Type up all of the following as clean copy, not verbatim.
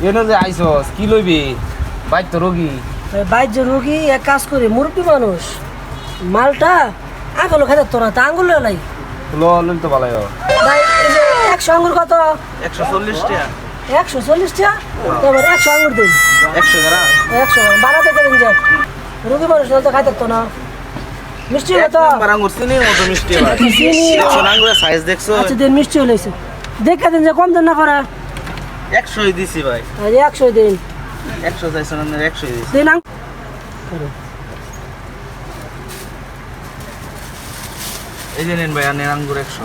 এনে যে আইছস কি লইবি বাইর তো রোগী বাইর যে রোগী এক কাজ করি মুরব্বী মানুষ মালটা আঙুল খাইতে তো না তা আঙুল লাই লইন তো ভালো ভাই এই যে 100 আঙ্গুর কত 140 টাকা 140 টাকা এবার 100 আঙ্গুর দিন 100 গ্রাম 100 বানাতে করেন যাক রোগী মানুষ তো খাইতে তো না মিষ্টি এক হতো নাম্বার আঙ্গুর চিনির মতো মিষ্টি হয় চিনি দেখছো না আঙ্গুরের সাইজ দেখছো আচ্ছা দিন মিষ্টি হলেছে দেখা দিন যে কম দেন না পারা 100ই দিছি ভাই আজ 100 দিন 100 চাইছো না 100ই দিছি দিন এই যে নেন ভাই আনের আঙ্গুর 100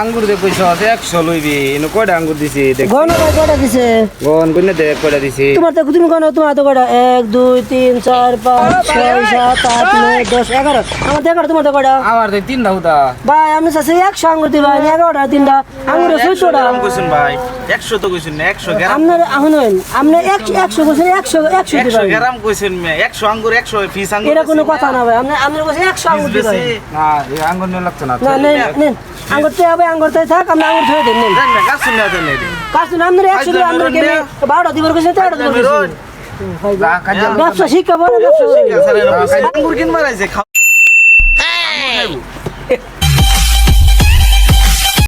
আঙ্গুর দে কইছস 100 লইবি এনে কয়টা আঙ্গুর দিছি দেখ গণ ভাই কয়টা দিছে গন কইনে দেখ কয়টা দিছি তোমার তো তুমি গণ তোমার তো কয়টা 1 2 3 4 5 6 7 8 9 10 11 আমার তো 11 তোমার তো কয়টা আমার তো তিনটা হুদা ভাই আপনি চাষে 100 আঙ্গুর দিবা 11টা তিনটা আঙ্গুর 100টা গ্রাম কইছেন ভাই 100 তো কইছেন না 100 গ্রাম আপনার আহুনেন আপনি 100 বলছেন 100 দিবা 100 গ্রাম কইছেন মে 100 আঙ্গুর 100 পিস আঙ্গুর এটা কোনো কথা না ভাই আপনি আপনি বলছেন 100 আঙ্গুর দিবা না এই আঙ্গুর নিয়ে লাগতো না না নেন আঙ্গুর তে হবে আঙ্গুর তে থাক আপনি আঙ্গুর ধরে দেন নেন দেন না গাছ না দেন এই কাজ না আপনি 100 দিবা আপনি কেন 12টা দিবার কইছেন 13টা দিবার কইছেন ব্যবসা শিক্ষা বড় ব্যবসা আঙ্গুর কিনবার আইছে খাও